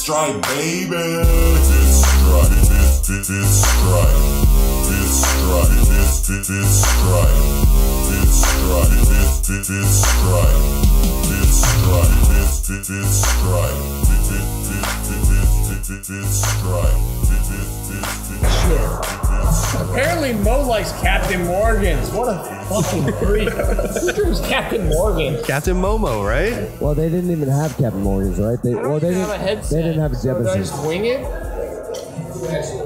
strike, baby. This strike, this strike, this strike, this strike, this strike, this strike, this strike, this strike, this strike. Apparently Mo likes Captain Morgan's. What a fucking freak. Who was Captain Morgan? Captain Momo, right? Well, they didn't even have Captain Morgan's, right? They didn't have a headset. They didn't have a So Jefferson. did I just wing it?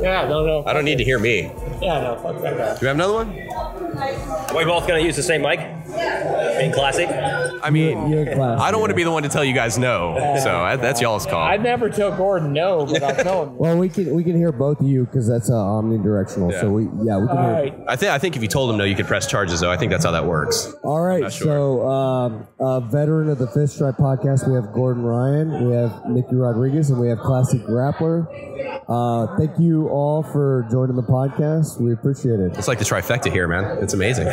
Yeah, no. I don't need to hear me. Yeah, no, fuck that guy. Do we have another one? Are we both going to use the same mic? Being classy? I mean, You're classy. I don't want to be the one to tell you guys no. So that's y'all's call. I never tell Gordon no, but I'll tell him. Well, we can hear both of you because that's omnidirectional. Yeah. So we can hear. All right. I think if you told him no, you could press charges, though. I think that's how that works. All right. Not sure. So, veteran of the Fifth Stripe podcast, we have Gordon Ryan, we have Nicky Rodriguez, and we have Classic Grappler. Thank you all for joining the podcast. We appreciate it. It's like the trifecta here, man. It's amazing.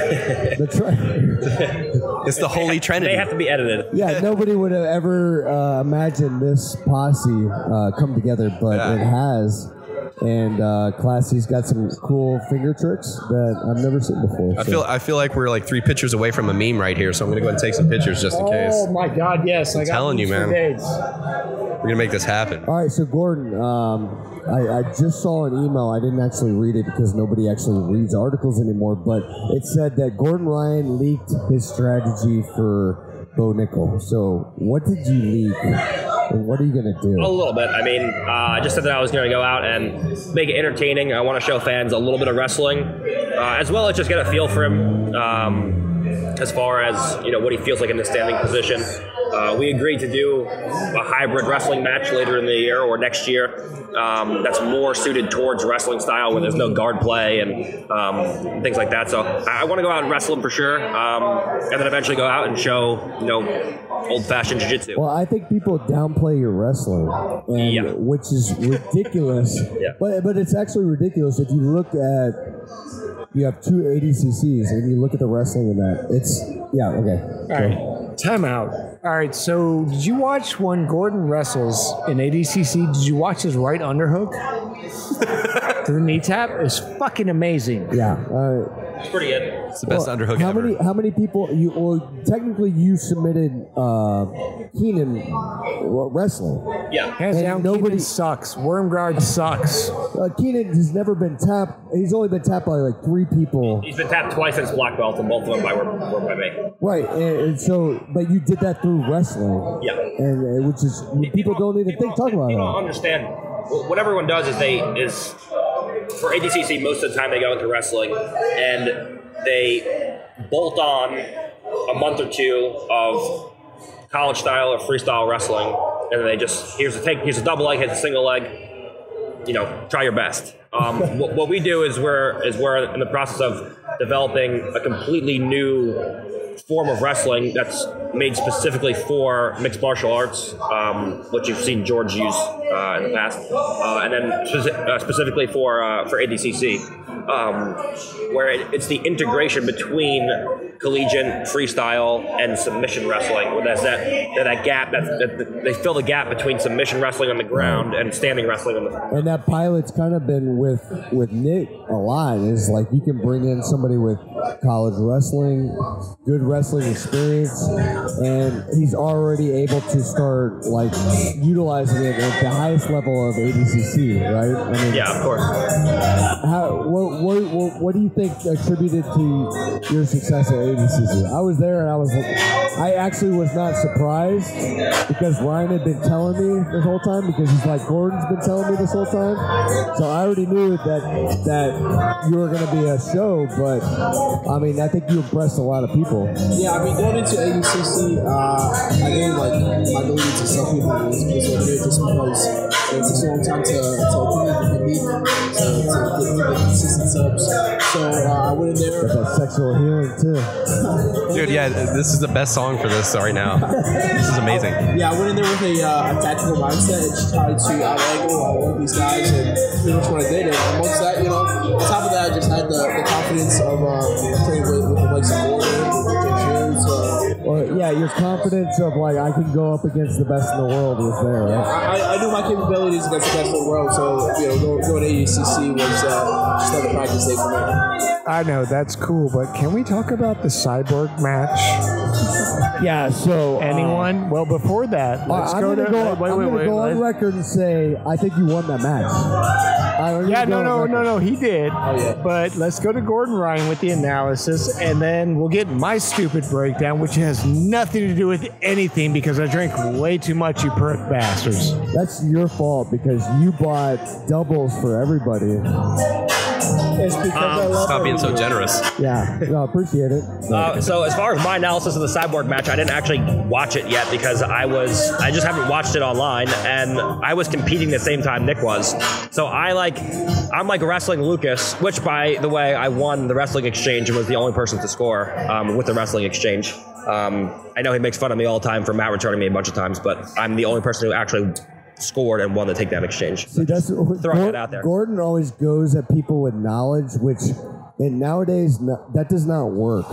It's the holy trinity. They have to be edited. Yeah, nobody would have ever imagined this posse come together, but it has. And Classy's got some cool finger tricks that I've never seen before. I feel like we're like 3 pictures away from a meme right here, so I'm gonna go ahead and take some pictures just in case. Oh my God, yes! I got telling you, these for man. days. We're gonna make this happen. All right, so Gordon, I just saw an email. I didn't actually read it because nobody actually reads articles anymore, but it said that Gordon Ryan leaked his strategy for Bo Nickel. So what did you leak? And what are you going to do? A little bit. I mean, I just said that I was going to go out and make it entertaining. I want to show fans a little bit of wrestling, as well as just get a feel for him as far as what he feels like in the standing position. We agreed to do a hybrid wrestling match later in the year or next year that's more suited towards wrestling style where there's no guard play and things like that. So I want to go out and wrestle him for sure, and then eventually go out and show old-fashioned jiu-jitsu. Well, I think people downplay your wrestling, and which is ridiculous. But it's actually ridiculous if you look at. You have 2 ADCCs, and you look at the wrestling in that. It's okay. All right, time out. All right, so did you watch when Gordon wrestles in ADCC? Did you watch his right underhook to the knee tap? It's fucking amazing. Yeah. It's pretty good. It's the best underhook ever. How many people technically you submitted Keenan wrestling? Yeah. Hands down, Keenan sucks. Wormguard sucks. Keenan has never been tapped. He's only been tapped by like 3 people. He's been tapped twice since black belt, and both of them were by me. Right, and so, but you did that through wrestling. Yeah. And which is people don't even talk about it. People don't understand. What everyone does is for ADCC, most of the time they go into wrestling and they bolt on a month or 2 of college style or freestyle wrestling, and then they just here's a double leg, here's a single leg. Try your best. What we do is we're in the process of developing a completely new form of wrestling that's made specifically for mixed martial arts, which you've seen George use in the past, and then specifically for ADCC, where it's the integration between collegiate, freestyle, and submission wrestling. Where there's that gap, they fill the gap between submission wrestling on the ground and standing wrestling on the ground. And that pilot's kind of been with Nick a lot. Is like you can bring in somebody with college wrestling, good wrestling experience, and he's already able to start like utilizing it at the highest level of ADCC, right? I mean, yeah, of course. What do you think attributed to your success at ADCC? I was there, and I actually was not surprised because Ryan had been telling me this whole time, because he's like, Gordon's been telling me this whole time. So I already knew that you were going to be a show, but I mean, I think you impressed a lot of people. Yeah, I mean, going into ADCC, I knew like my ability to sell people was okay, just because it takes a long time to accumulate the technique, to get the consistent subs. So I went in there. Got that sexual healing too. Dude, yeah, this is the best song for this right now. This is amazing. Yeah, I went in there with a tactical mindset and just tried to out-angle all of these guys, and pretty much what I did. And amongst that, on top of that, I just had the confidence of training with the likes of Gordon, with Jay Shields. Well, yeah, Yeah, your confidence of like I can go up against the best in the world was there, right? I knew my capabilities against the best in the world, so going to ADCC was just another practice day for me. I know, that's cool, but can we talk about the Cyborg match? Yeah, so Anyone? Well, before that, let's I'm go gonna to... go, wait, I'm wait, gonna wait, go on let's- record and say I think you won that match. Yeah, no, he did. Oh, yeah. But let's go to Gordon Ryan with the analysis, and then we'll get my stupid breakdown, which has nothing to do with anything because I drank way too much, you perk bastards. That's your fault because you bought doubles for everybody. It's because I love Stop being so generous. Yeah, no, appreciate it. So as far as my analysis of the Cyborg match, I didn't actually watch it yet because I just haven't watched it online, and I was competing the same time Nick was. So I'm like wrestling Lucas, which by the way I won the wrestling exchange and was the only person to score with the wrestling exchange. I know he makes fun of me all the time for Matt returning me a bunch of times, but I'm the only person who actually scored and won the takedown exchange. See, that's throwing it out there. Gordon always goes at people with knowledge, which nowadays that does not work.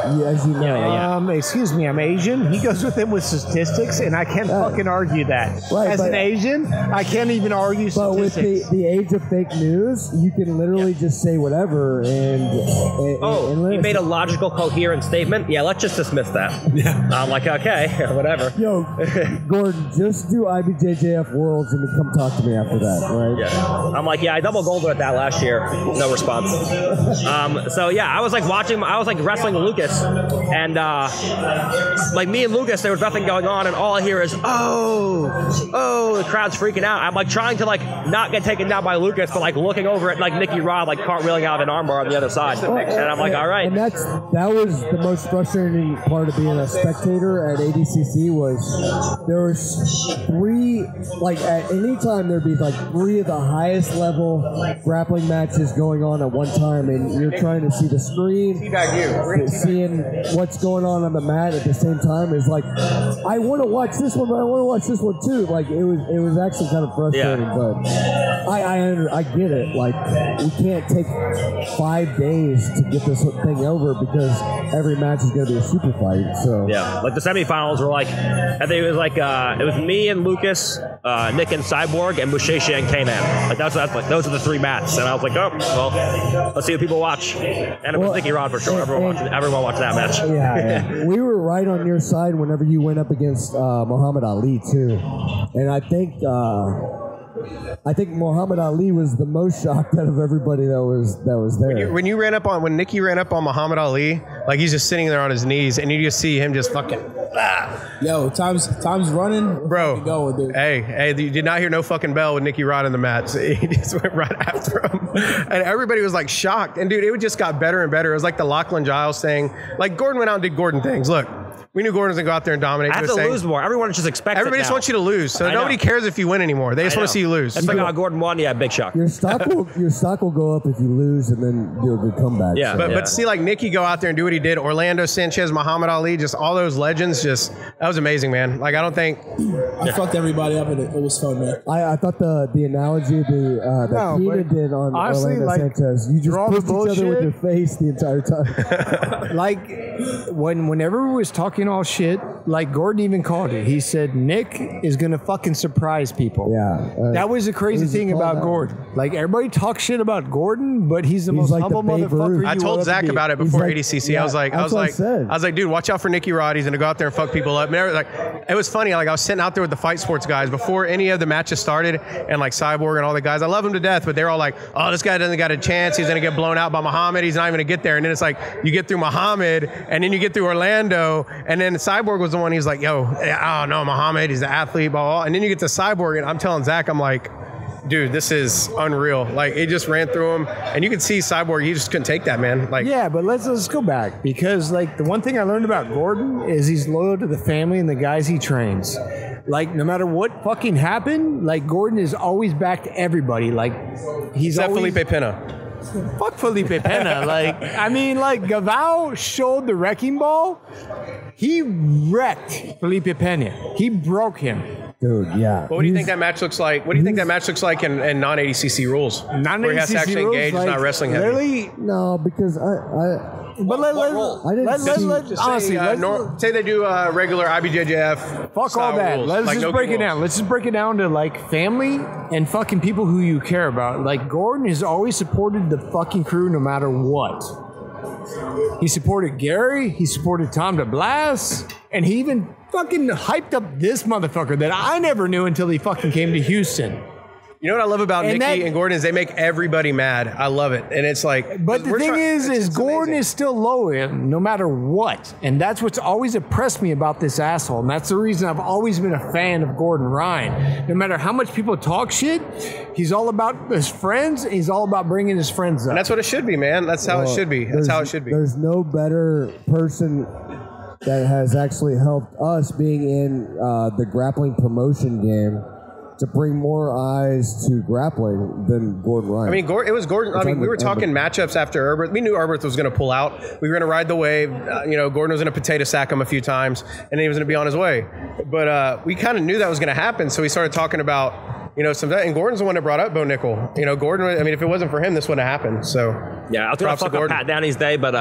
As you know. Excuse me, I'm Asian. He goes with him with statistics, and I can't fucking argue that. Right, As an Asian, I can't even argue But with statistics. the age of fake news, you can literally just say whatever and He made a logical, coherent statement. Yeah, let's just dismiss that. Yeah. I'm like, okay, whatever. Yo, Gordon, just do IBJJF Worlds and then come talk to me after that, right? Yeah. I'm like, yeah, I double golded at that last year. No response. So yeah, I was like wrestling Lucas, and like me and Lucas, there was nothing going on, and all I hear is oh, the crowd's freaking out. I'm like trying to like not get taken down by Lucas, but like looking over at like Nicky Rod like cartwheeling out of an armbar on the other side, and I'm like, all right. And that was the most frustrating part of being a spectator at ADCC was there was three, like at any time there'd be like three of the highest level grappling matches going on at one time, and you're trying to see the screen, seeing what's going on the mat at the same time is like, I want to watch this one, but I want to watch this one too. Like it was actually kind of frustrating, but I get it. Like we can't take 5 days to get this thing over because every match is going to be a super fight. So yeah, like the semifinals were like, I think it was like it was me and Lucas, Nick and Cyborg, and Musheshi and K-Man. Like that's like those are the three mats, and I was like, oh well, let's see what people watch. And it was Nicky Rod for sure. Everyone watched that match. Yeah. We were right on your side whenever you went up against Muhammad Ali too, and I think Muhammad Ali was the most shocked out of everybody that was there. When Nicky ran up on Muhammad Ali, like he's just sitting there on his knees, and you just see him just fucking. Yo, time's running, bro. Go, dude. Hey, you did not hear no fucking bell with Nicky Rod in the mat. He just went right after him, and everybody was like shocked. And dude, it just got better and better. It was like the Lachlan Giles thing. Like Gordon went out and did Gordon things. Look. We knew Gordon was going to go out there and dominate. I have to lose more. Everyone just expects Everybody just wants you to lose. So nobody cares if you win anymore. They just want to see you lose. It's like, oh, Gordon won. Yeah, big shock. Your stock will go up if you lose and then do a good comeback. Yeah, so. But to see like Nicky go out there and do what he did, Orlando Sanchez, Muhammad Ali, just all those legends, that was amazing, man. Like I don't think I fucked everybody up and it was fun, man. I thought the analogy that Keenan did on honestly, Orlando Sanchez, you just pushed each other with your face the entire time. Like whenever we was talking all shit, like Gordon even called it. He said Nick is gonna fucking surprise people. Yeah, that was the crazy thing about Gordon. Like everybody talks shit about Gordon, but he's the most like humble the Babe motherfucker. Ruth. I told Zach about it before ADCC. Yeah, I was like, dude, watch out for Nicky Rod. He's gonna go out there and fuck people up. And like, it was funny. Like I was sitting out there with the fight sports guys before any of the matches started, and like Cyborg and all the guys. I love him to death, but they're all like, oh, this guy doesn't got a chance. He's gonna get blown out by Muhammad. He's not even gonna get there. And then it's like you get through Muhammad, and then you get through Orlando, and then Cyborg was the one. He's like, yo, I don't know, Muhammad. He's the athlete, blah, blah. And then you get to Cyborg, and I'm telling Zach, I'm like, dude, this is unreal. Like it just ran through him, and you could see Cyborg. He just couldn't take that, man. Like, yeah, but let's go back because like the one thing I learned about Gordon is he's loyal to the family and the guys he trains. Like no matter what fucking happened, like Gordon is always back to everybody. Like he's always Felipe Pena. Fuck Felipe Pena. Like I mean, like Gavao showed the wrecking ball. He wrecked Felipe Pena. He broke him. Dude, yeah. What do you think that match looks like? What do you think that match looks like in non-ADCC rules? Non-ADCC where he has to actually rules, engage, like, not wrestling heavy. Literally, No, because But What role? I didn't see. honestly, Say they do regular IBJJF. fuck style all that. rules, Let's like just no break it kimonos. down. Let's just break it down to like family and fucking people who you care about. Like Gordon has always supported the fucking crew no matter what. He supported Gary. He supported Tom DeBlas, and he even fucking hyped up this motherfucker that I never knew until he fucking came to Houston. You know what I love about And Nicky that- and Gordon is they make everybody mad. I love it, and it's like. But the we're thing trying- is it's Gordon amazing. is still loyal no matter what. And that's what's always impressed me about this asshole. And that's the reason I've always been a fan of Gordon Ryan. No matter how much people talk shit, he's all about his friends. He's all about bringing his friends up. And that's what it should be, man. That's how it should be. That's how it should be. There's no better person that has actually helped us being in the grappling promotion game to bring more eyes to grappling than Gordon Ryan. I mean, it was Gordon. I mean, we were talking matchups after Herbert. We knew Herbert was going to pull out. We were going to ride the wave. Gordon was going to potato sack him a few times, and then he was going to be on his way. But we kind of knew that was going to happen, so we started talking about, some. And Gordon's the one that brought up Bo Nickel. Gordon. I mean, if it wasn't for him, this wouldn't have happened. So Yeah, I was going to props to fuck up Gordon. Pat Downey's day, but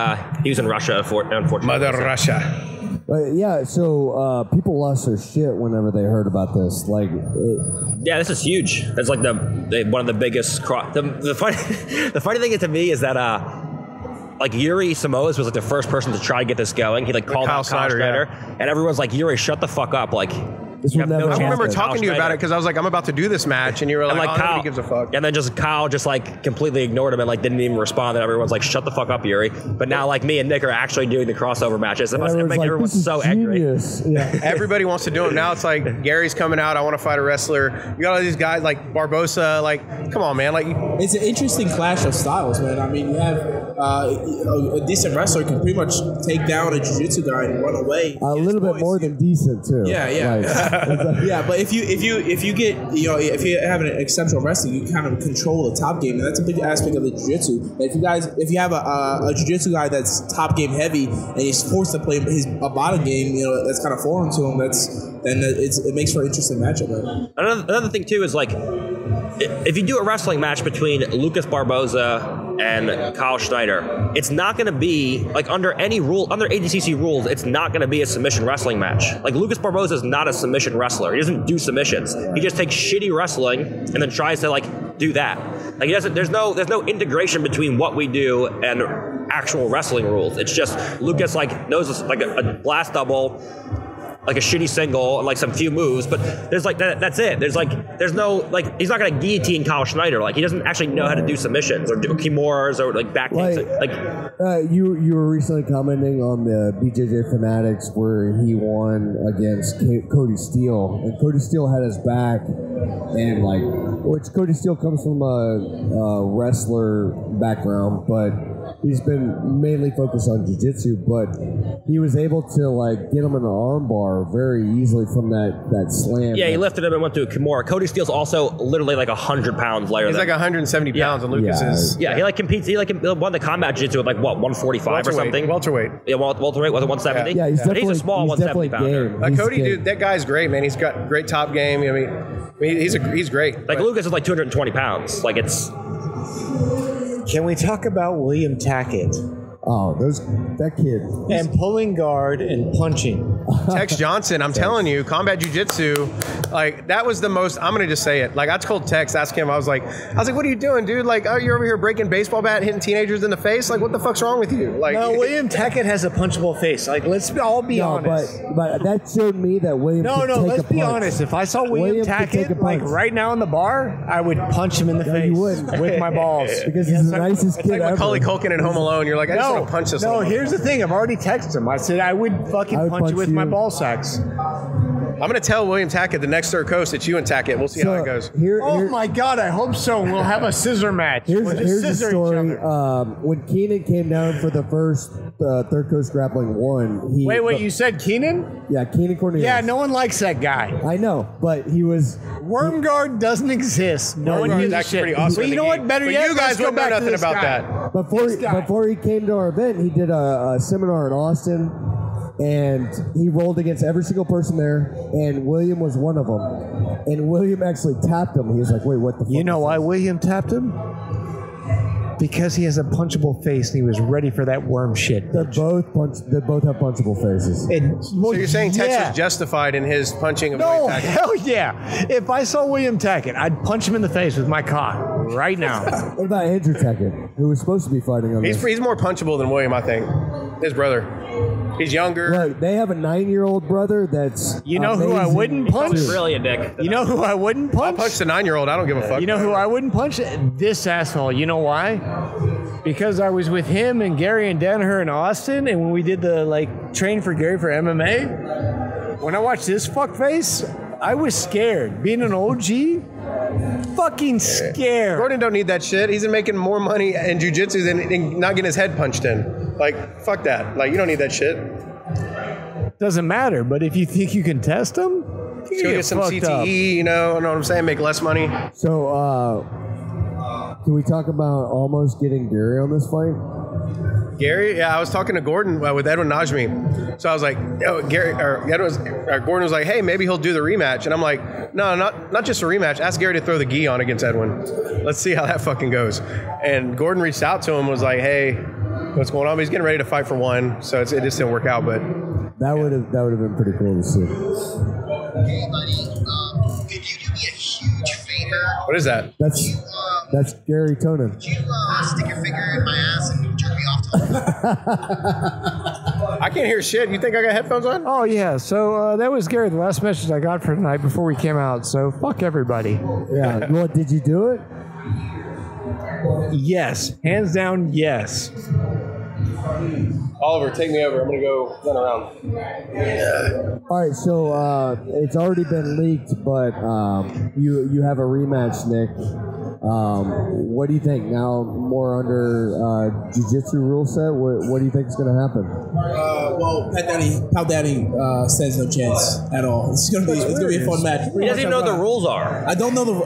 he was in Russia, unfortunately. Mother Russia. Yeah, so people lost their shit whenever they heard about this. Like, Yeah, this is huge. That's like one of the biggest. The funny thing to me is that like Yuri Samoas was like the first person to try to get this going. He called Kyle out Kyle Snyder, Snyder, and everyone's like, Yuri, shut the fuck up. Like, this you will have no never chance I remember with happen. talking to you about it because I was like, I'm about to do this match, and you were like, And nobody gives a fuck. And then Kyle completely ignored him and didn't even respond. And everyone's like, shut the fuck up, Yuri. But now me and Nick are actually doing the crossover matches. It must everyone's make like, everyone this is so angry. genius. Yeah. Everybody wants to do them now. It's like Gary's coming out. I want to fight a wrestler. You got all these guys like Barbosa. Like, come on, man. Like, It's an interesting clash of styles, man. I mean, you have a decent wrestler can pretty much take down a jiu-jitsu guy and run away. A little bit more than decent too. Yeah. Yeah, but if you get if you have an exceptional wrestling, you kind of control the top game, and that's a big aspect of the jiu-jitsu. If you have a jiu-jitsu guy that's top game heavy and he's forced to play a bottom game, that's kind of foreign to him. It makes for an interesting matchup. Right? Another thing too is if you do a wrestling match between Lucas Barboza and Kyle Schneider, it's not going to be under ADCC rules. It's not going to be a submission wrestling match. Lucas Barboza is not a submission wrestler. He doesn't do submissions. He just takes shitty wrestling and then tries to do that. He doesn't. There's no integration between what we do and actual wrestling rules. It's just Lucas knows a blast double, a shitty single and some few moves, but there's that's it. There's no he's not gonna guillotine Kyle Schneider. He doesn't actually know how to do submissions or do Kimoras or back kicks. You were recently commenting on the BJJ Fanatics where he won against Cody Steele, and Cody Steele had his back, and which Cody Steele comes from a wrestler background, but he's been mainly focused on jiu-jitsu, but he was able to get him in an arm bar very easily from that slam. Yeah, he lifted him and went to a Kimura. Cody Steele's also literally 100 pounds lighter. he's than 170 pounds, and Lucas is. Yeah, he competes. He won the combat jiu-jitsu at 145 or something. Welterweight. Yeah, welterweight was it 170? Yeah, he's But definitely he's a small he's 170 definitely pounder. game. Cody, He's dude, that guy's great, man. He's got great top game. I mean, he's great. Lucas is 220 pounds. It's. Can we talk about William Tackett? Oh, that kid. And pulling guard and punching. Tex Johnson, I'm telling you, combat jiu-jitsu, that was the most, I'm going to just say it. I told Tex, ask him, I was like, what are you doing, dude? You're over here breaking baseball bat, hitting teenagers in the face? What the fuck's wrong with you? No, William Tackett has a punchable face. Let's all be honest. But that showed me that William could take let's a punch. be honest. If I saw William could take a Tackett, punch. right now in the bar, I would punch him in the face you wouldn't. with my balls. Because he's the nicest It's kid ever. Macaulay Culkin in Home Alone. You're like, I just want to punch this No, little here's the thing. I've already texted him. I said I would fucking punch you with my ball sacks. I'm going to tell William Tackett the next Third Coast it's you and Tackett. We'll see how it goes. Oh my God, I hope so. We'll have a scissor match. Here's We'll just the scissor each story. other. When Keenan came down for the first Third Coast Grappling 1, he... Wait, you said Keenan? Yeah, Keenan Cornelius. Yeah, no one likes that guy. I know, but he was... Wormguard doesn't exist. No one gives a That's shit. pretty awesome. But you know what? Better But yet, you guys let's go wouldn't know back to nothing this about guy. that. Before he came to our event, he did a seminar in Austin, and he rolled against every single person there, and William was one of them. And William actually tapped him. He was like, wait, what the fuck? You know why William tapped him? Because he has a punchable face and he was ready for that worm shit. They both have punchable faces. So you're saying Tex was justified in his punching of No, William Tackett? hell yeah. If I saw William Tackett, I'd punch him in the face with my cock right now. What about Andrew Tackett, who was supposed to be fighting on this? He's more punchable than William, I think. His brother. He's younger. Right, they have a 9-year-old brother that's You know who I wouldn't punch? Really a dick. You know who I wouldn't I'll punch? punch the 9-year-old. I don't give a fuck. You know who I wouldn't punch? This asshole. You know why? Because I was with him and Gary and Danaher in Austin, and when we did the train for Gary for MMA, when I watched this fuckface, I was scared. Being an OG, fucking scared. Gordon don't need that shit. He's making more money in jiu-jitsu than not getting his head punched in. Fuck that. You don't need that shit. Doesn't matter, but if you think you can test him, you Go get some CTE, you know what I'm saying? Make less money. So, can we talk about almost getting Gary on this fight? Gary, yeah, I was talking to Gordon with Edwin Najmi. So I was like, Gordon was like, hey, maybe he'll do the rematch. And I'm like, no, not just a rematch. Ask Gary to throw the gi on against Edwin. Let's see how that fucking goes. And Gordon reached out to him, was like, hey, what's going on? But he's getting ready to fight for one. So it just didn't work out, but that would have been pretty cool to see. Hey, buddy, could you do me a huge favor? What is that? That's Gary Tonin. Could you stick your finger in my ass and jerk me off to I can't hear shit. You think I got headphones on? Oh, yeah. So that was Gary, the last message I got for tonight before we came out. So fuck everybody. Yeah. Well, did you do it? Yes. Hands down, yes. Oliver, take me over. I'm going to go run around. All right, so it's already been leaked, but you have a rematch, Nick. What do you think now? More under jiu-jitsu rule set. What do you think is going to happen? Well, Pal Daddy stands no chance at all. It's gonna be a fun match. He doesn't even know what the rules are. I don't know the.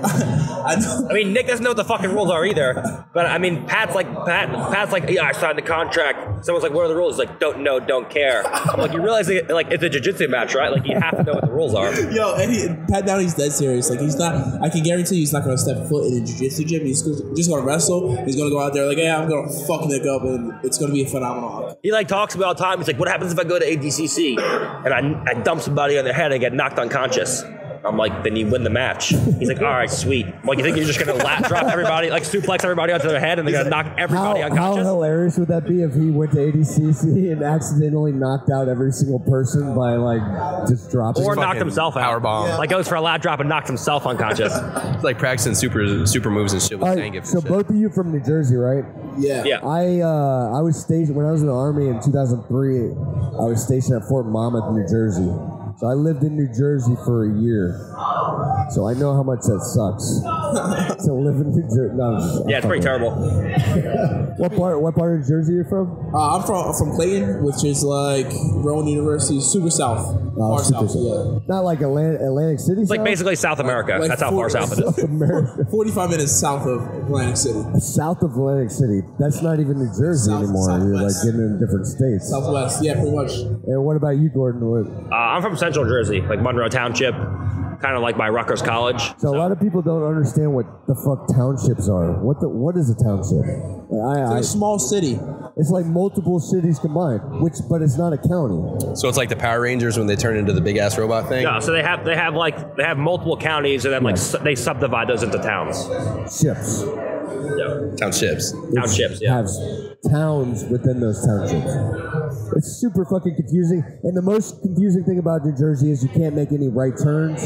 I mean, Nick doesn't know what the fucking rules are either. But I mean, Pat's like, yeah, I signed the contract. Someone's like, what are the rules? He's like, don't know, don't care. I'm like, you realize it's a jiu-jitsu match, right? You have to know what the rules are. Yo, and Pat Downey's dead serious. He's not. I can guarantee he's not gonna step foot in a jiu-jitsu gym. He's just gonna wrestle. He's gonna go out there yeah, I'm gonna fuck Nick up, and it's gonna be a phenomenal. He talks about all the time. He's like, what happens if I go to ADCC and I dump somebody on their head and get knocked unconscious? I'm like, then you win the match. He's like, all right, sweet. I'm like, you think you're just gonna drop everybody, suplex everybody onto their head, and they're gonna knock everybody unconscious? How hilarious would that be if he went to ADCC and accidentally knocked out every single person by just dropping? Or knocked himself out. Powerbomb. Yeah. Goes for a lat drop and knocked himself unconscious. It's like practicing super moves and shit with Zangief. So both of you from New Jersey, right? Yeah. Yeah. I was stationed when I was in the Army in 2003. I was stationed at Fort Monmouth, New Jersey. So I lived in New Jersey for a year. So I know how much that sucks to live in New Jersey. No, yeah, it's pretty terrible. What part of Jersey are you from? I'm from Clayton, which is Rowan University, super south. Far super south, yeah. Not like Atlantic City. It's basically South America. That's how far south it is. South America. 45 minutes south of Atlantic City. South of Atlantic City. That's not even New Jersey anymore. Southwest. You're getting in different states. Southwest, yeah, pretty much. And what about you, Gordon? I'm from Central Jersey, Monroe Township, kind of by Rutgers College. So a lot of people don't understand what the fuck townships are. What is a township? It's a small city. It's like multiple cities combined, but it's not a county. So it's like the Power Rangers when they turn into the big ass robot thing. Yeah, so they have multiple counties, and then they subdivide those into towns. Ships. Yeah. Townships. Townships, yeah. Have towns within those townships. It's super fucking confusing. And the most confusing thing about New Jersey is you can't make any right turns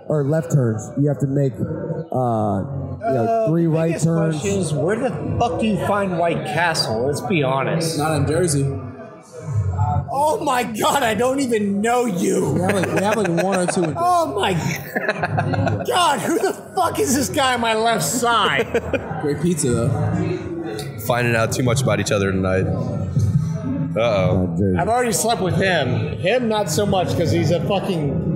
or left turns. You have to make 3 right turns. Question is, where the fuck do you find White Castle? Let's be honest. Not in Jersey. Oh my God, I don't even know you. We have 1 or 2. Oh my God, who the fuck is this guy on my left side? Great pizza, though. Finding out too much about each other tonight. I've already slept with him. Him, not so much, because he's a fucking...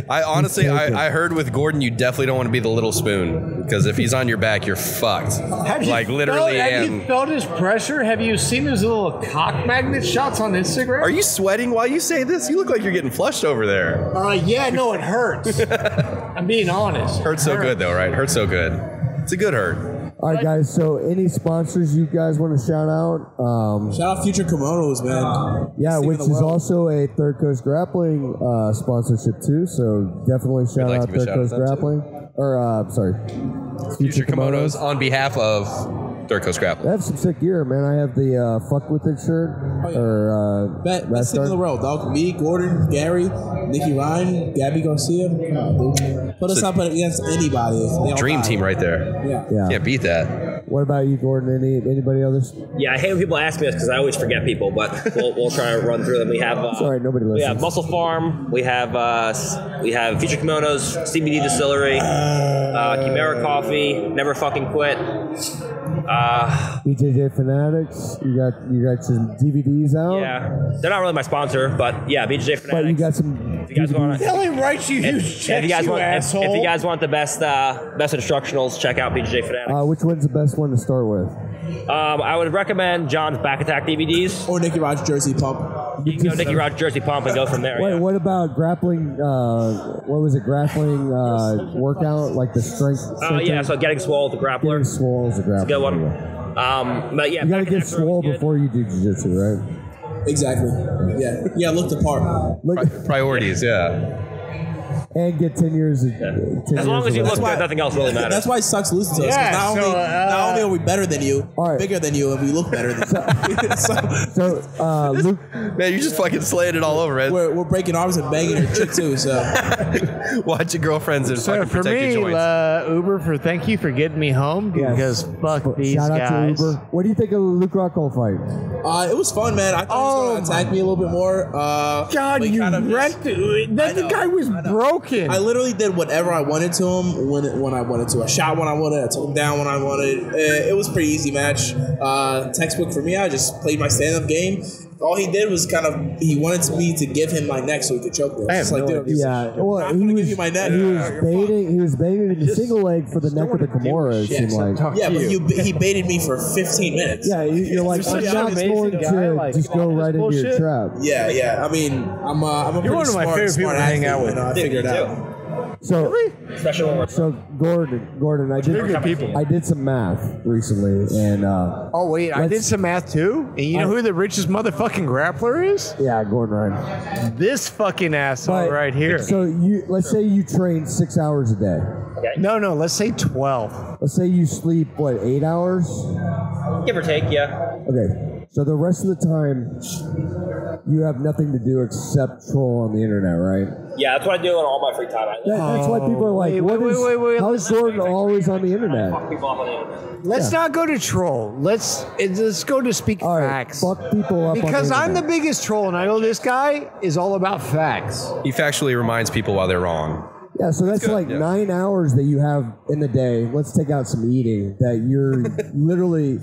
I honestly, I heard with Gordon, you definitely don't want to be the little spoon, because if he's on your back, you're fucked. Have you felt his pressure? Have you seen his little cock magnet shots on Instagram? Are you sweating while you say this? You look like you're getting flushed over there. Yeah, no, it hurts. I'm being honest. Hurts so good, though, right? Hurts so good. It's a good hurt. All right, guys. So, any sponsors you guys want to shout out? Shout out Future Kimonos, man. Yeah, Saving which the is world. also a Third Coast Grappling sponsorship too. So definitely shout like out to give a Third shout out Coast to them, too. Grappling. Or sorry, Future Kimonos on behalf of Third Coast They Grappling. have some sick gear, man. I have the Fuck With It shirt. Oh, yeah. Or Best team in the world, dog. Me, Gordon, Gary, Nicky Ryan, Gabby Garcia. Come on, dude. Put us up against anybody. They all Dream die. team right there. Yeah. Yeah. Can't beat that. What about you, Gordon? Anybody others? Yeah, I hate when people ask me this because I always forget people, but we'll try to run through them. We have It's all right, nobody we have listens. MusclePharm, we have Future Kimonos, CBD Distillery, Kimera Koffee, Never Fucking Quit. BJJ Fanatics. You got some DVDs out. Yeah, they're not really my sponsor, but yeah, BJJ Fanatics. But you got some. If you guys want They only write you huge checks, if you guys you want, asshole. if you guys want the best instructionals, check out BJJ Fanatics. Which one's the best one to start with? I would recommend John's Back Attack DVDs. Or Nicky Raj Jersey Pump. You can go Nicky Rod Jersey Pump and go from there. Wait, yeah. what about grappling? What was it? Grappling workout, like the strength. Yeah, so Getting Swole with the Grappler. Getting swole is a grappling. It's a good one. But yeah, You gotta Back get Attack's really swole good. before you do jiu-jitsu, right? Exactly. Yeah. Yeah, look the part. Look, Priorities, yeah. and get 10 years. 10 As long years as you of look wrestling. good, nothing else really matters. That's why it sucks losing to us. 'cause Yeah, not only are we better than you, All right. bigger than you, and we look better than you. so So, Luke, Man, you just fucking slaying it all over, man. we're breaking arms and banging your chick too. So Watch your girlfriends and So fucking for protect your me, joints. Uber, thank you for getting me home Yes. because fuck these shout out guys. to Uber. What do you think of the Luke Rockhold fight? it was fun, man. I thought he was going to attack me a little bit more. God, we you kind of just- wrecked it. That I the know, guy was I know. broken. I literally did whatever I wanted to him when I wanted to. I shot when I wanted. I took him down when I wanted. It was a pretty easy match. Textbook for me. I just played my stand-up game. All he did was he wanted me to give him my neck so he could choke me. I It's have like, no dude, Yeah, well, I'm he gonna was, give you my neck. he was You're baiting. He was baiting the single leg for the neck of the Kimura. It seemed like. yeah, but he baited me for 15 minutes. Yeah, you're like, You're I'm such an not amazing going guy, to like, just go this right into your bullshit. trap. Yeah. I mean, I'm a pretty one of my smart, favorite people smart to hang out athlete, with. I Dude, figured me it too. out. So, Especially when we're Gordon, I good people. did some math recently, and Oh wait, I did some math too. And you know who the richest motherfucking grappler is? yeah, Gordon Ryan. This fucking asshole But- right here. So let's say you train 6 hours a day. No, let's say 12. Let's say you sleep 8 hours. give or take, yeah. Okay. So the rest of the time, you have nothing to do except troll on the internet, right? Yeah, that's what I do in all my free time. That's why people are like, wait, how is Gordon always on the internet? Fuck people off on the internet. Let's not go to troll. Let's go to speak All right, facts. fuck people up Because on I'm the internet. biggest troll, and I know this guy is all about facts. He factually reminds people why they're wrong. Yeah, so that's good, like yeah. 9 hours that you have in the day. Let's take out some eating that you're literally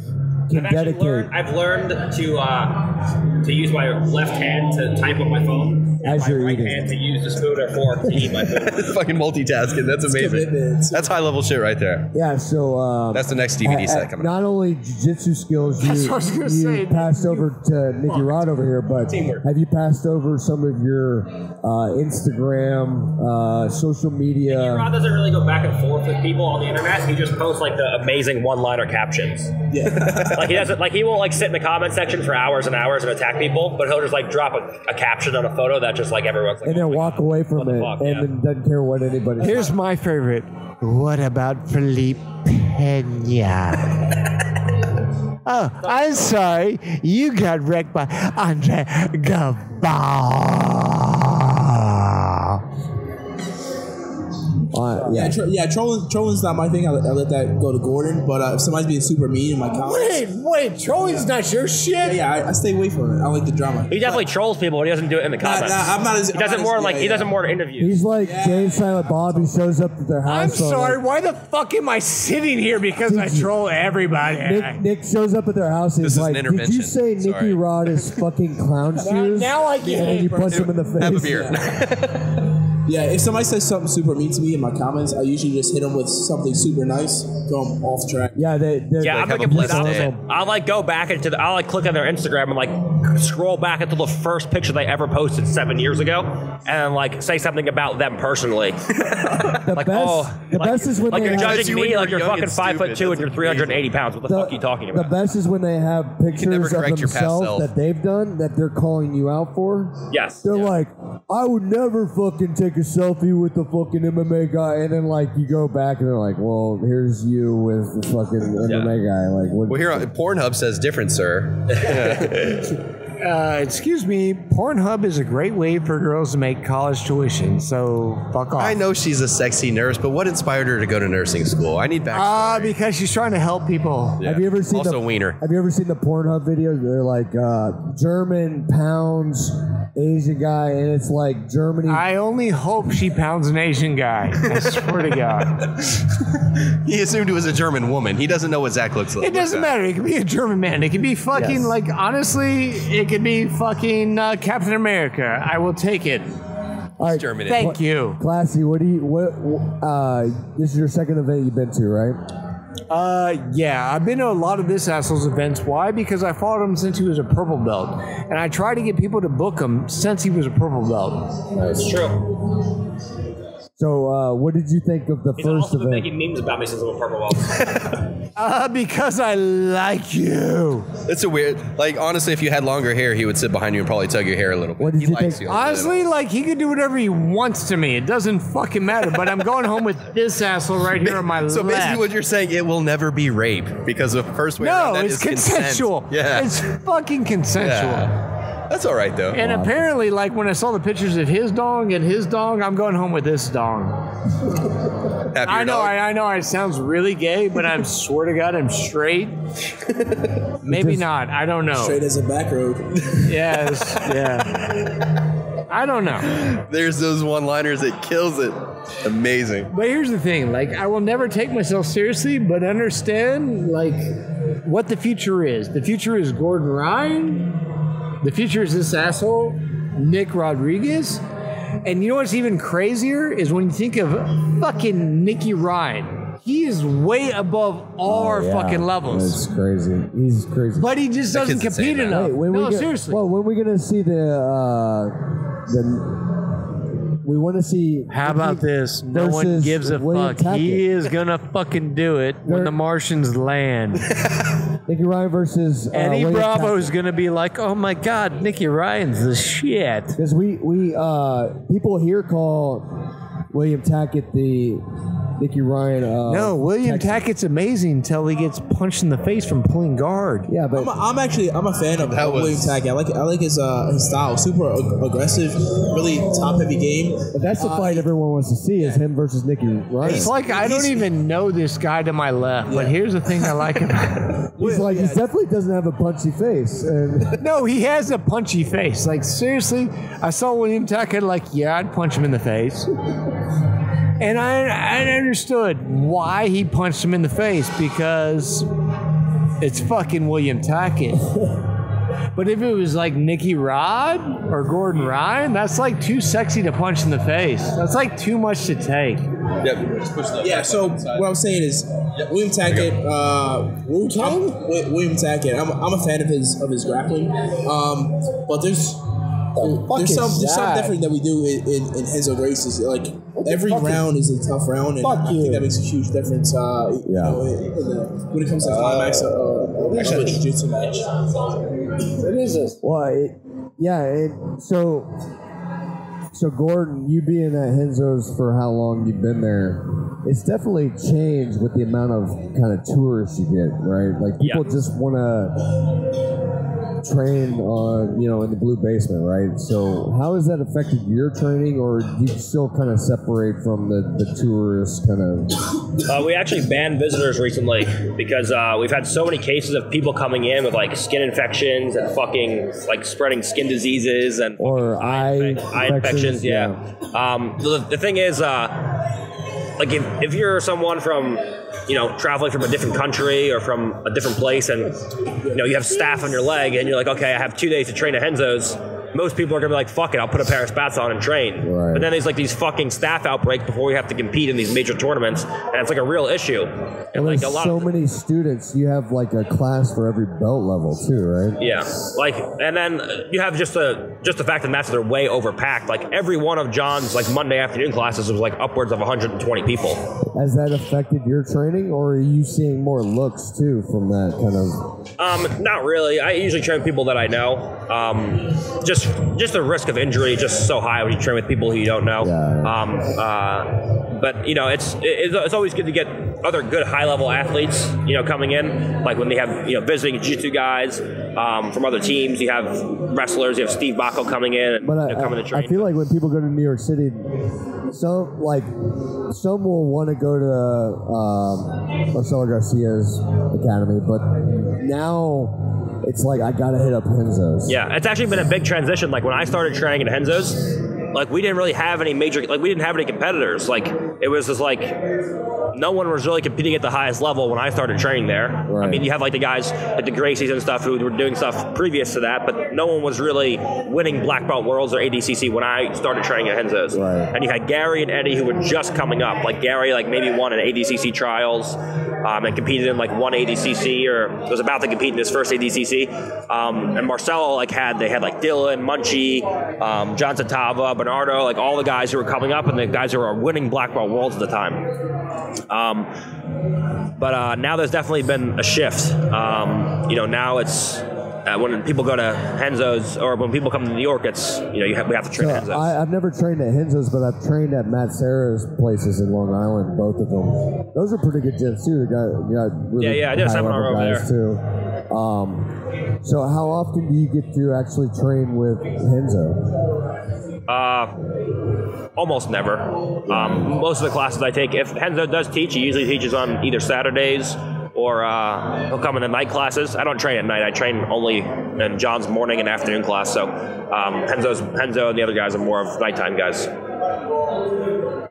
can dedicate. I've learned to use my left hand to type on my phone, and As my you're right eating. hand to use the spoon or fork to eat my food. Fucking multitasking. That's amazing. commitment. That's high level shit right there. Yeah, so That's the next DVD set coming up. Not only jiu-jitsu skills That's what I was gonna say. you passed over to Nicky Rod over here, but Teamwork. have you passed over some of your Instagram, social media? Rod doesn't really go back and forth with people on the internet. He just posts like the amazing one-liner captions. Yeah. Like he doesn't, like he won't like sit in the comment section for hours and hours and attack people, but he'll just like drop a caption on a photo that just like everyone's like, And then oh my walk God. away from What the it, fuck, and yeah. then doesn't care what anybody. Here's my favorite. What about Felipe Pena? Oh, I'm sorry. You got wrecked by Andre Gaval. Trolling's not my thing. I let that go to Gordon. But if somebody's being super mean in my comments, Wait, trolling's not your shit. I stay away from it. I like the drama. He definitely trolls people, but he doesn't do it in the comments. I'm not as. He doesn't more like he doesn't more interviews. He's like Jay and Silent Bob. He shows up at their I'm house. on, sorry. like, Why the fuck am I sitting here? Because I troll everybody. Nick shows up at their house. And This he's is an like, "Did you intervention. say Nicky Sorry. Rod is fucking clown shoes?" now I And then he get punches him in the face. Have a beer. Yeah, if somebody says something super mean to me in my comments, I usually just hit them with something super nice, throw them off track. Yeah, I'm the complete opposite. I'll like go back into I'll like click on their Instagram and like scroll back into the first picture they ever posted 7 years ago, and like say something about them personally. The best is when like they you're have, judging me like you're fucking 5'2" and you're 380 pounds. What the fuck are you talking about? The best is when they have pictures never of correct your past themselves self. that they've done that they're calling you out for. Yes. They're like, I would never fucking take a selfie with the fucking MMA guy, and then like you go back and they're like, well, here's you with the fucking MMA guy. Like, what? Well, here Pornhub says different, sir. Excuse me, Pornhub is a great way for girls to make college tuition, so fuck off. I know she's a sexy nurse, but what inspired her to go to nursing school? I need backstory. Because she's trying to help people. Yeah. Have you ever seen also the wiener? Have you ever seen the Pornhub videos? They're like German pounds Asian guy, and it's like Germany. I only hope she pounds an Asian guy. I swear to God. He assumed it was a German woman. He doesn't know what Zach looks like. It doesn't matter. It could be a German man. It could be fucking, like, honestly, it could be fucking Captain America. I will take it. All right, German. Thank you. Classy, this is your second event you've been to, right? Yeah, I've been to a lot of this asshole's events. Why? Because I followed him since he was a purple belt. And I try to get people to book him since he was a purple belt. That's true. So, what did you think of the He's first also been event? making memes about me since I'm a purple belt. Because I like you. It's a weird. Like, honestly, if you had longer hair, he would sit behind you and probably tug your hair a little bit. What did He you likes think? you. Honestly, like, he could do whatever he wants to me. It doesn't fucking matter. But I'm going home with this asshole right here on my So left. basically, what you're saying, it will never be rape because the first way around No, that it's is consent. consensual. Yeah, It's fucking consensual. Yeah. That's all right though. And apparently, like, when I saw the pictures of his dong and his dong, I'm going home with this dong. Happier I know, dog? I know, it sounds really gay, but I swear to God, I'm straight. Maybe not. I don't know. Straight as a back road. Yes, yeah. I don't know. There's those one-liners that kills it. Amazing. But here's the thing, like, I will never take myself seriously, but understand, like, what the future is. The future is Gordon Ryan. The future is this asshole, Nick Rodriguez. And you know what's even crazier is when you think of fucking Nicky Ryan. He is way above all our fucking levels. That's crazy. He's crazy. But he just doesn't kid's compete insane, man. enough. No, seriously. Well, when are we gonna see we want to see. How about this? No one versus gives a William fuck. He Tackett. is gonna fucking do it when the Martians land. Nicky Ryan versus Eddie William Bravo is Tackett. gonna be like, oh my God, Nicky Ryan's the shit. Because we people here call William Tackett the Nicky Ryan. No, William Tackett's amazing until he gets punched in the face from pulling guard. Yeah, but I'm a fan of William Tackett. I like his style. Super aggressive, really top heavy game. but that's the fight everyone wants to see is him versus Nicky Ryan. It's like I don't even know this guy to my left, but here's the thing I like about him. He's like he definitely doesn't have a punchy face. And No, he has a punchy face. Like, seriously, I saw William Tackett, like, yeah, I'd punch him in the face. And I understood why he punched him in the face, because it's fucking William Tackett. But if it was like Nicky Rod or Gordon Ryan, that's like too sexy to punch in the face. That's like too much to take. Yeah. So what I'm saying is, William Tackett. William Tackett. I'm a fan of his grappling. But there's something different that we do in Henzo Gracies. Like every round is a tough round, and I think that makes a huge difference. When it comes to the climax of a jiu-jitsu match. What is this? well, so Gordon, you being at Henzo's for how long you've been there, it's definitely changed with the amount of kind of tourists you get, right? Like people just want to train on, in the blue basement, right? So how has that affected your training, or do you still kind of separate from the tourists kind of? We actually banned visitors recently because we've had so many cases of people coming in with like skin infections and fucking like spreading skin diseases and Or eye infections. Yeah. yeah. The thing is, like if you're someone from traveling from a different country or from a different place, and you have staph on your leg, and you're like, okay, I have 2 days to train at Henzo's, most people are gonna be like, fuck it, I'll put a pair of spats on and train. Right. But then there's like these fucking staph outbreaks before we have to compete in these major tournaments, and it's like a real issue. And like there's a lot so of many students. You have like a class for every belt level too, right? yeah, like, and then you have just the fact that that's they're way overpacked. Like every one of John's like Monday afternoon classes was like upwards of 120 people. Has that affected your training, or are you seeing more looks too from that kind of? Not really. I usually train with people that I know. Just the risk of injury is just so high when you train with people who you don't know. Yeah. But you know, it's always good to get other good high level athletes, you know, coming in. Like when they have, you know, visiting jiu-jitsu guys from other teams. You have wrestlers. You have Steve Bacco coming in and coming to train. I feel like when people go to New York City, some will want to go to Marcelo Garcia's academy, but now it's like I gotta hit up Henzo's. Yeah, it's actually been a big transition. Like when I started training at Henzo's, like we didn't really have any major, like we didn't have any competitors. Like it was just like no one was really competing at the highest level when I started training there. Right. I mean, you have like the guys at the Gracies and stuff who were doing stuff previous to that, but no one was really winning black belt worlds or ADCC when I started training at Henzo's. Right. And you had Gary and Eddie who were just coming up. Like Gary, like maybe won an ADCC trials and competed in like one ADCC or was about to compete in his first ADCC. And Marcelo they had like Dylan, Munchie, John Satava, Bernardo, like all the guys who were coming up and the guys who were winning black belt worlds at the time. But now there's definitely been a shift. You know, now it's when people go to Henzo's or when people come to New York, it's, you know, we have to train at Henzo's. I've never trained at Henzo's, but I've trained at Matt Serra's places in Long Island, both of them. Those are pretty good gyms too. They got really yeah, I did a seminar over guys too. So how often do you get to actually train with Henzo? Almost never. Most of the classes I take, if Henzo does teach, he usually teaches on either Saturdays or he'll come in the night classes. I don't train at night. I train only in John's morning and afternoon class. So Henzo and the other guys are more of nighttime guys. Have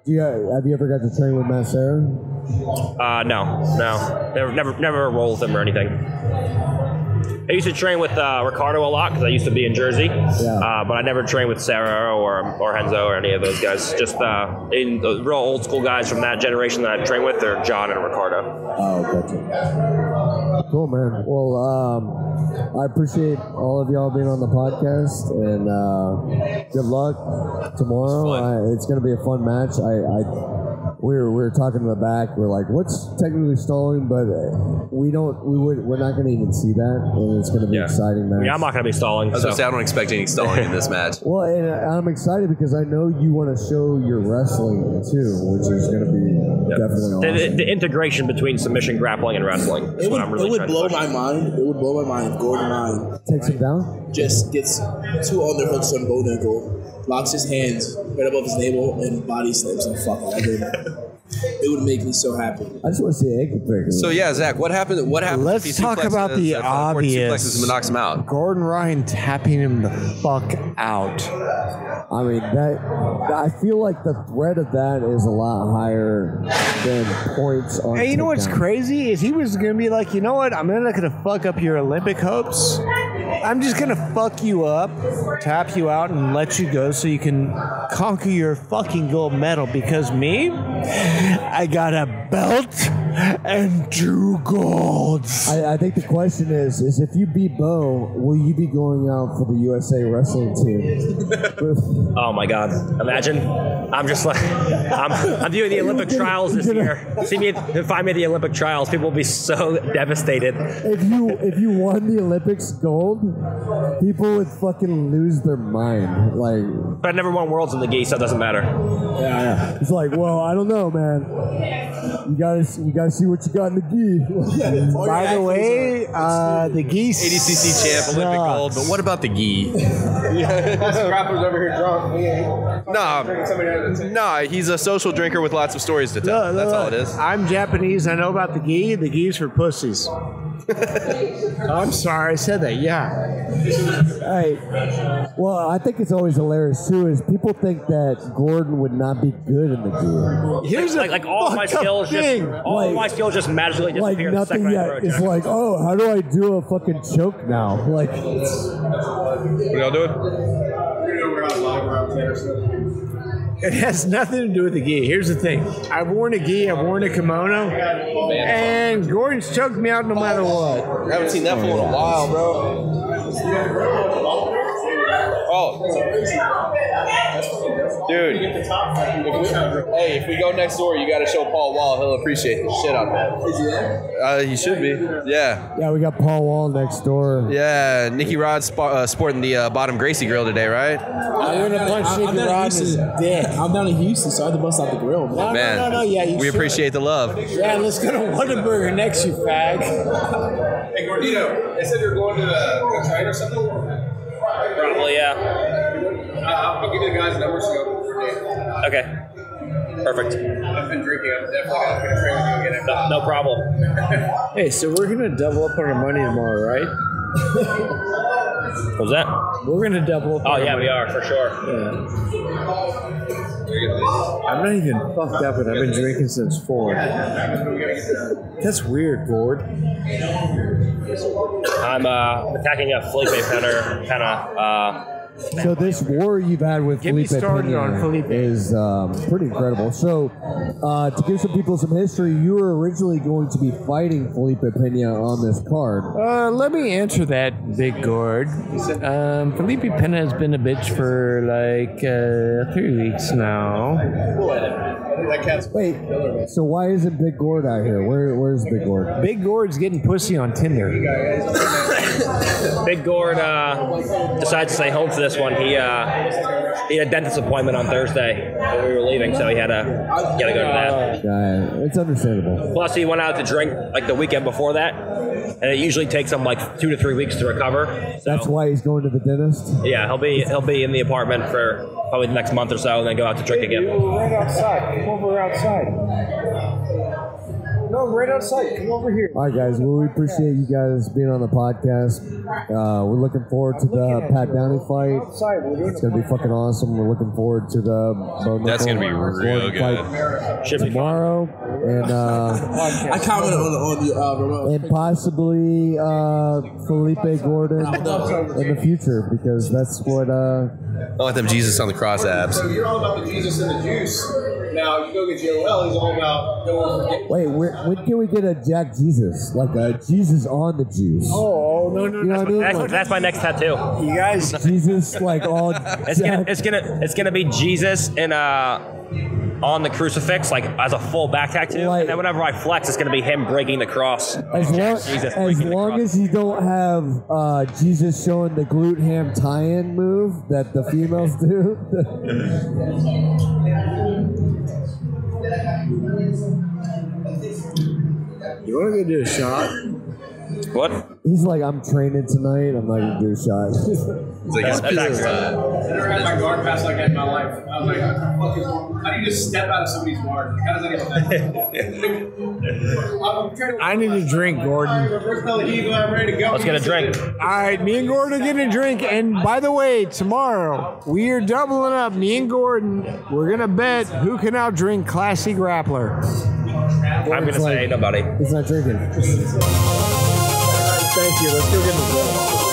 you ever got to train with Matt Serra? No. Never roll with him or anything. I used to train with Ricardo a lot because I used to be in Jersey, but I never trained with Sarah or Henzo or any of those guys. Just the real old school guys from that generation that I train with are John and Ricardo. Oh, gotcha. Cool, man. Well, I appreciate all of y'all being on the podcast, and good luck tomorrow. It's going to be a fun match. We were talking in the back. We're like, what's technically stalling? But we're not going to even see that, and it's going to be exciting, man. Yeah, I'm not going to be stalling. I was going to say, I don't expect any stalling in this match. Well, and I'm excited because I know you want to show your wrestling too, which is going to be definitely awesome. The integration between submission, grappling, and wrestling is what I'm really trying to push. It would blow my mind if Gordon Ryan takes him down, just gets 2 underhooks on bow ankle, locks his hands right above his navel, and body slams him. Fuck it. It would make me so happy. I just want to see ankle breaker. So yeah, Zach, what happened? Let's if he talk about the obvious. Suplexes him and knocks him out. Gordon Ryan tapping him the fuck out. I mean, I feel like the threat of that is a lot higher than points on. Hey, you know what's takedown. crazy is he was gonna be like, you know what? I'm not gonna fuck up your Olympic hopes. I'm just gonna fuck you up, tap you out, and let you go so you can conquer your fucking gold medal. Because me, I got a belt and 2 golds. I think the question is if you beat Bo, will you be going out for the USA wrestling team? Oh my God! Imagine, I'm just like, I'm doing the Olympic trials this year. Find me at the Olympic trials. People will be so devastated. If you won the Olympics gold, people would fucking lose their mind. Like, But I never won worlds in the gi, so it doesn't matter. yeah. It's like, well, I don't know, man. You gotta see what you got in the gi. By the way, the geese ADCC champ, Olympic gold, but what about the gi? Grappler's over here drunk. Nah, he's a social drinker with lots of stories to tell. That's all it is. I'm Japanese. I know about the gi. The gi's for pussies. I'm sorry, I said that. Yeah. Hey, well, I think it's always hilarious too. Is people think that Gordon would not be good in the gi. Here's like all of my skills just magically disappear. Like nothing yet. It's like, oh, how do I do a fucking choke now? Like, What are y'all doing? It has nothing to do with the gi. Here's the thing. I've worn a gi, I've worn a kimono, and Gordon's choked me out no matter what. I haven't seen that fool in a while, bro. Oh. Dude. If we go next door, you got to show Paul Wall. He'll appreciate the shit out of that. Is he there? He should be. Yeah. Yeah, we got Paul Wall next door. Yeah. Nicky Rod's sporting the bottom Gracie grill today, right? I'm going to punch Nicky Rod in his dick. I'm down in Houston, so I had to bust out the grill, man. Man, No, yeah, you we should. appreciate the love. Yeah, let's go to Whataburger next, you fag. Hey, Gordito, they said you're going to a train or something? Probably, yeah. I'll give you the guy's number so you go for Dave. Okay. Perfect. I've been drinking. I'm definitely going to train with you again. No problem. Hey, so we're going to double up on our money tomorrow, right? What was that? We're going to double up. Oh, yeah, we are, for sure. Yeah. I'm not even fucked up, and I've been drinking since 4. That's weird, Gord. I'm attacking a Felipe Penner kind of. So this war you've had with Get me Felipe started on Felipe. is pretty incredible. So to give some people some history, you were originally going to be fighting Felipe Pena on this card. Let me answer that, Big Gord. Felipe Pena has been a bitch for like 3 weeks now. Wait, so why isn't Big Gord out here? Where's Big Gord? Big Gord's getting pussy on Tinder. Big Gord decided to stay home for this one. He had a dentist appointment on Thursday when we were leaving, so he had to go to that. Yeah, it's understandable. Plus, he went out to drink like the weekend before that, and it usually takes him like 2 to 3 weeks to recover. So, That's why he's going to the dentist? yeah, he'll be in the apartment for probably the next month or so, and then go out to drink again. Right outside. Come over outside. No, right outside. Come over here. All right, guys. Well, we appreciate you guys being on the podcast. We're looking forward to the Pat Downey fight. It's going to be fucking awesome. We're looking forward to the That's gonna be real good. fight tomorrow. And I commented on the remote. and possibly Felipe Gordon in the future, because that's what I want them Jesus on the cross abs. You're all about the Jesus and the juice. Now, you go get Joel, he's all about going for wait, when can we get a Jack Jesus, like a Jesus on the juice? Oh, no. You know what I mean? That's my next tattoo. You guys. Jesus, like all It's gonna be Jesus in on the crucifix, like as a full back tattoo, Like- and then whenever I flex, it's gonna be him breaking the cross. as long as you don't have Jesus showing the glute ham tie-in move that the females do. You want to go do a shot? What? He's like, I'm training tonight. I'm not gonna do a shot. It's like it's That's business accurate. time. I've never had my guard pass like that in my life. I was like, what the fuck is wrong? How do you just step out of somebody's guard? How does that even happen? I need a drink, Gordon. First pellet heave, I'm ready to go. Let's get a drink. All right, me and Gordon are getting a drink. And by the way, tomorrow we are doubling up. Me and Gordon, we're gonna bet who can outdrink Classy Grappler. I'm gonna say nobody. He's not drinking. Thank you. Let's go get the drink.